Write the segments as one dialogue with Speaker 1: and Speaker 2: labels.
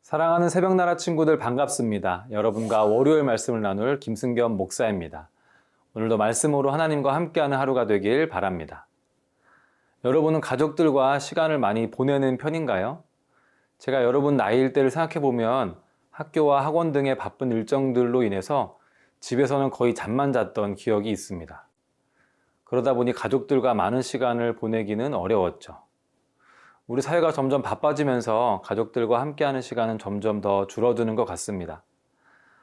Speaker 1: 사랑하는 새벽나라 친구들 반갑습니다. 여러분과 월요일 말씀을 나눌 김승겸 목사입니다. 오늘도 말씀으로 하나님과 함께하는 하루가 되길 바랍니다. 여러분은 가족들과 시간을 많이 보내는 편인가요? 제가 여러분 나이일 때를 생각해보면 학교와 학원 등의 바쁜 일정들로 인해서 집에서는 거의 잠만 잤던 기억이 있습니다. 그러다 보니 가족들과 많은 시간을 보내기는 어려웠죠. 우리 사회가 점점 바빠지면서 가족들과 함께하는 시간은 점점 더 줄어드는 것 같습니다.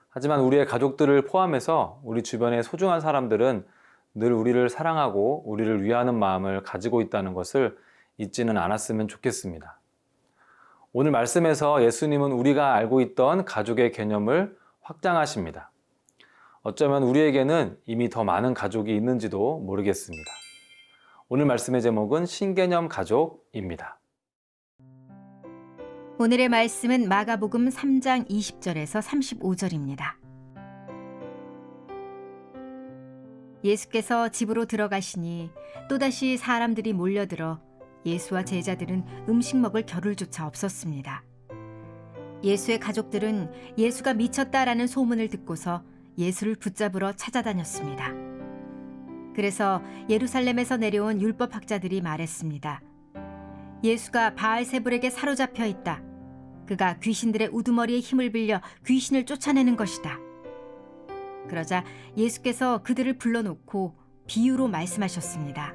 Speaker 1: 하지만 우리의 가족들을 포함해서 우리 주변의 소중한 사람들은 늘 우리를 사랑하고 우리를 위하는 마음을 가지고 있다는 것을 잊지는 않았으면 좋겠습니다. 오늘 말씀에서 예수님은 우리가 알고 있던 가족의 개념을 확장하십니다. 어쩌면 우리에게는 이미 더 많은 가족이 있는지도 모르겠습니다. 오늘 말씀의 제목은 신개념 가족입니다.
Speaker 2: 오늘의 말씀은 마가복음 3장 20절에서 35절입니다. 예수께서 집으로 들어가시니 또다시 사람들이 몰려들어 예수와 제자들은 음식 먹을 겨를조차 없었습니다. 예수의 가족들은 예수가 미쳤다라는 소문을 듣고서 예수를 붙잡으러 찾아다녔습니다. 그래서 예루살렘에서 내려온 율법학자들이 말했습니다. 예수가 바알세불에게 사로잡혀 있다. 그가 귀신들의 우두머리에 힘을 빌려 귀신을 쫓아내는 것이다. 그러자 예수께서 그들을 불러놓고 비유로 말씀하셨습니다.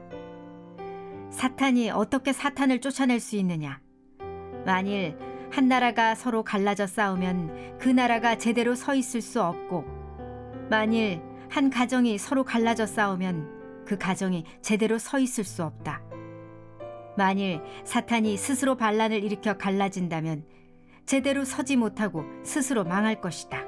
Speaker 2: 사탄이 어떻게 사탄을 쫓아낼 수 있느냐? 만일 한 나라가 서로 갈라져 싸우면 그 나라가 제대로 서 있을 수 없고, 만일 한 가정이 서로 갈라져 싸우면 그 가정이 제대로 서 있을 수 없다. 만일 사탄이 스스로 반란을 일으켜 갈라진다면 제대로 서지 못하고 스스로 망할 것이다.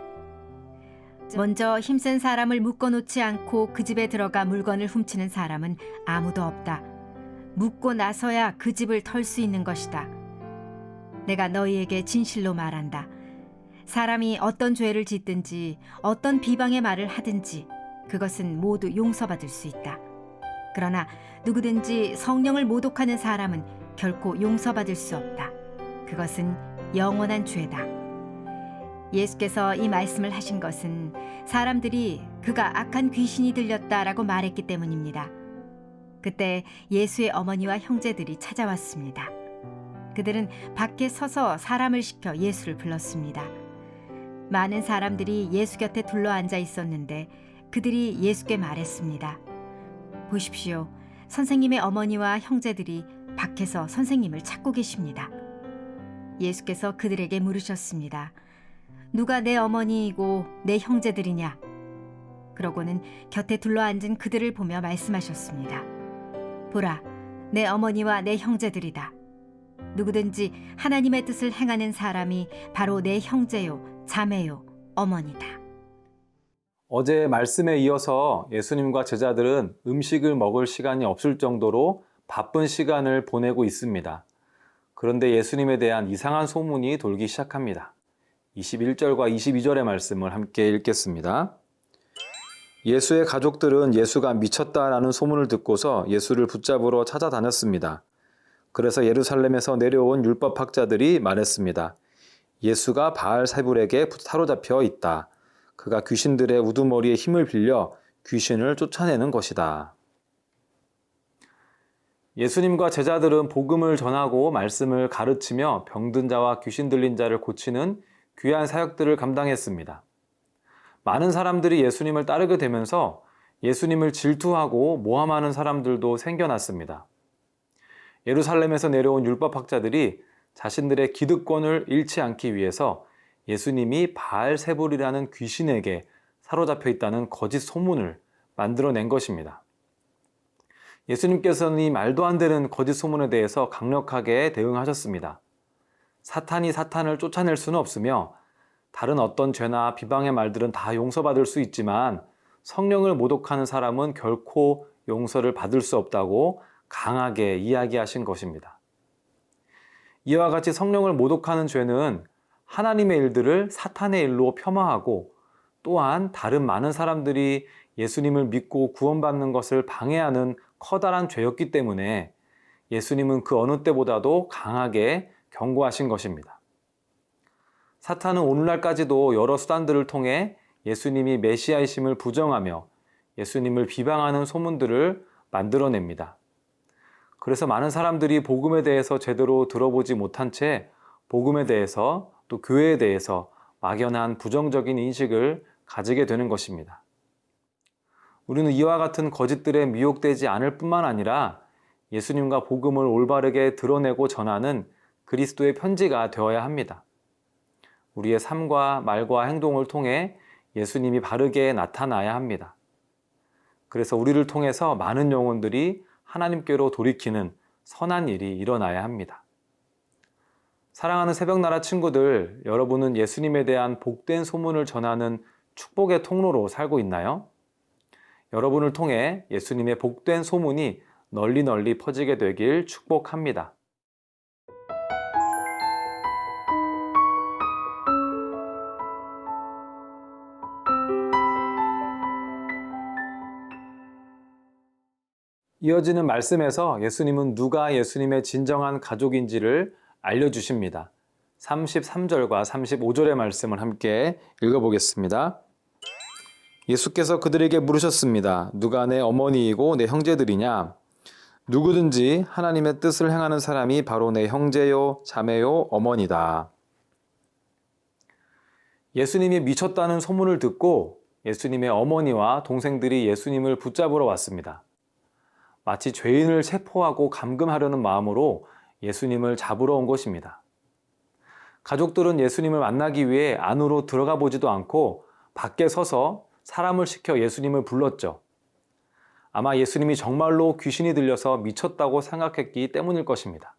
Speaker 2: 먼저 힘센 사람을 묶어놓지 않고 그 집에 들어가 물건을 훔치는 사람은 아무도 없다. 묶고 나서야 그 집을 털 수 있는 것이다. 내가 너희에게 진실로 말한다. 사람이 어떤 죄를 짓든지 어떤 비방의 말을 하든지 그것은 모두 용서받을 수 있다. 그러나 누구든지 성령을 모독하는 사람은 결코 용서받을 수 없다. 그것은 영원한 죄다. 예수께서 이 말씀을 하신 것은 사람들이 그가 악한 귀신이 들렸다라고 말했기 때문입니다. 그때 예수의 어머니와 형제들이 찾아왔습니다. 그들은 밖에 서서 사람을 시켜 예수를 불렀습니다. 많은 사람들이 예수 곁에 둘러앉아 있었는데 그들이 예수께 말했습니다. 보십시오. 선생님의 어머니와 형제들이 밖에서 선생님을 찾고 계십니다. 예수께서 그들에게 물으셨습니다. 누가 내 어머니이고 내 형제들이냐? 그러고는 곁에 둘러앉은 그들을 보며 말씀하셨습니다. 보라, 내 어머니와 내 형제들이다. 누구든지 하나님의 뜻을 행하는 사람이 바로 내 형제요, 자매요, 어머니다.
Speaker 1: 어제 말씀에 이어서 예수님과 제자들은 음식을 먹을 시간이 없을 정도로 바쁜 시간을 보내고 있습니다. 그런데 예수님에 대한 이상한 소문이 돌기 시작합니다. 21절과 22절의 말씀을 함께 읽겠습니다. 예수의 가족들은 예수가 미쳤다라는 소문을 듣고서 예수를 붙잡으러 찾아다녔습니다. 그래서 예루살렘에서 내려온 율법학자들이 말했습니다. 예수가 바알세불에게 사로잡혀 있다. 그가 귀신들의 우두머리에 힘을 빌려 귀신을 쫓아내는 것이다. 예수님과 제자들은 복음을 전하고 말씀을 가르치며 병든 자와 귀신 들린 자를 고치는 귀한 사역들을 감당했습니다. 많은 사람들이 예수님을 따르게 되면서 예수님을 질투하고 모함하는 사람들도 생겨났습니다. 예루살렘에서 내려온 율법학자들이 자신들의 기득권을 잃지 않기 위해서 예수님이 바알세불이라는 귀신에게 사로잡혀 있다는 거짓 소문을 만들어낸 것입니다. 예수님께서는 이 말도 안 되는 거짓 소문에 대해서 강력하게 대응하셨습니다. 사탄이 사탄을 쫓아낼 수는 없으며 다른 어떤 죄나 비방의 말들은 다 용서받을 수 있지만 성령을 모독하는 사람은 결코 용서를 받을 수 없다고 강하게 이야기하신 것입니다. 이와 같이 성령을 모독하는 죄는 하나님의 일들을 사탄의 일로 폄하하고 또한 다른 많은 사람들이 예수님을 믿고 구원받는 것을 방해하는 커다란 죄였기 때문에 예수님은 그 어느 때보다도 강하게 경고하신 것입니다. 사탄은 오늘날까지도 여러 수단들을 통해 예수님이 메시아이심을 부정하며 예수님을 비방하는 소문들을 만들어냅니다. 그래서 많은 사람들이 복음에 대해서 제대로 들어보지 못한 채 복음에 대해서 또 교회에 대해서 막연한 부정적인 인식을 가지게 되는 것입니다. 우리는 이와 같은 거짓들에 미혹되지 않을 뿐만 아니라 예수님과 복음을 올바르게 드러내고 전하는 그리스도의 편지가 되어야 합니다. 우리의 삶과 말과 행동을 통해 예수님이 바르게 나타나야 합니다. 그래서 우리를 통해서 많은 영혼들이 하나님께로 돌이키는 선한 일이 일어나야 합니다. 사랑하는 새벽나라 친구들, 여러분은 예수님에 대한 복된 소문을 전하는 축복의 통로로 살고 있나요? 여러분을 통해 예수님의 복된 소문이 널리 퍼지게 되길 축복합니다. 이어지는 말씀에서 예수님은 누가 예수님의 진정한 가족인지를 알려주십니다. 33절과 35절의 말씀을 함께 읽어보겠습니다. 예수께서 그들에게 물으셨습니다. 누가 내 어머니이고 내 형제들이냐? 누구든지 하나님의 뜻을 행하는 사람이 바로 내 형제요, 자매요, 어머니다. 예수님이 미쳤다는 소문을 듣고 예수님의 어머니와 동생들이 예수님을 붙잡으러 왔습니다. 마치 죄인을 체포하고 감금하려는 마음으로 예수님을 잡으러 온 것입니다. 가족들은 예수님을 만나기 위해 안으로 들어가 보지도 않고 밖에 서서 사람을 시켜 예수님을 불렀죠. 아마 예수님이 정말로 귀신이 들려서 미쳤다고 생각했기 때문일 것입니다.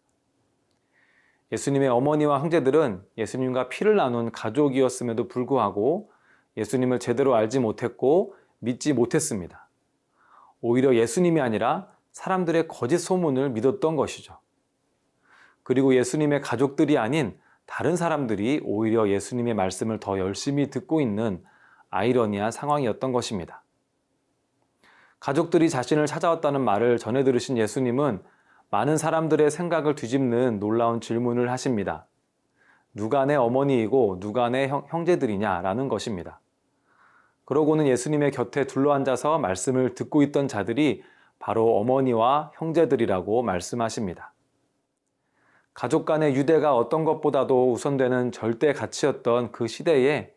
Speaker 1: 예수님의 어머니와 형제들은 예수님과 피를 나눈 가족이었음에도 불구하고 예수님을 제대로 알지 못했고 믿지 못했습니다. 오히려 예수님이 아니라 사람들의 거짓 소문을 믿었던 것이죠. 그리고 예수님의 가족들이 아닌 다른 사람들이 오히려 예수님의 말씀을 더 열심히 듣고 있는 아이러니한 상황이었던 것입니다. 가족들이 자신을 찾아왔다는 말을 전해 들으신 예수님은 많은 사람들의 생각을 뒤집는 놀라운 질문을 하십니다. 누가 내 어머니이고 누가 내 형제들이냐라는 것입니다. 그러고는 예수님의 곁에 둘러앉아서 말씀을 듣고 있던 자들이 바로 어머니와 형제들이라고 말씀하십니다. 가족 간의 유대가 어떤 것보다도 우선되는 절대 가치였던 그 시대에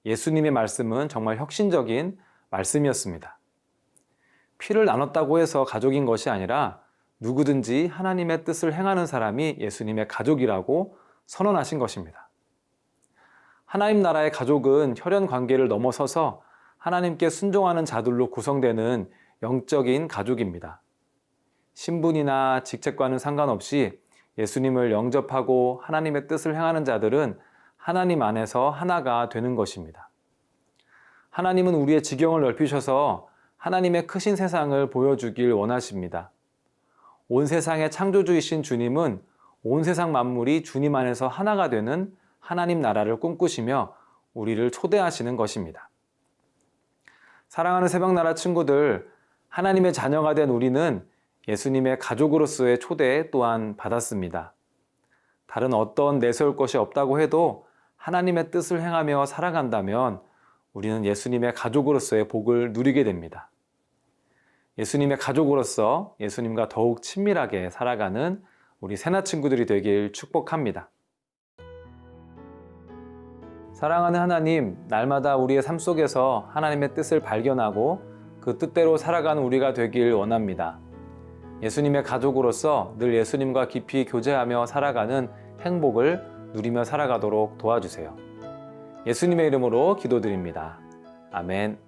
Speaker 1: 예수님의 말씀은 정말 혁신적인 말씀이었습니다. 피를 나눴다고 해서 가족인 것이 아니라 누구든지 하나님의 뜻을 행하는 사람이 예수님의 가족이라고 선언하신 것입니다. 하나님 나라의 가족은 혈연 관계를 넘어서서 하나님께 순종하는 자들로 구성되는 영적인 가족입니다. 신분이나 직책과는 상관없이 예수님을 영접하고 하나님의 뜻을 행하는 자들은 하나님 안에서 하나가 되는 것입니다. 하나님은 우리의 지경을 넓히셔서 하나님의 크신 세상을 보여주길 원하십니다. 온 세상의 창조주이신 주님은 온 세상 만물이 주님 안에서 하나가 되는 하나님 나라를 꿈꾸시며 우리를 초대하시는 것입니다. 사랑하는 새벽나라 친구들, 하나님의 자녀가 된 우리는 예수님의 가족으로서의 초대 또한 받았습니다. 다른 어떤 내세울 것이 없다고 해도 하나님의 뜻을 행하며 살아간다면 우리는 예수님의 가족으로서의 복을 누리게 됩니다. 예수님의 가족으로서 예수님과 더욱 친밀하게 살아가는 우리 새나 친구들이 되길 축복합니다. 사랑하는 하나님, 날마다 우리의 삶 속에서 하나님의 뜻을 발견하고 그 뜻대로 살아가는 우리가 되길 원합니다. 예수님의 가족으로서 늘 예수님과 깊이 교제하며 살아가는 행복을 누리며 살아가도록 도와주세요. 예수님의 이름으로 기도드립니다. 아멘.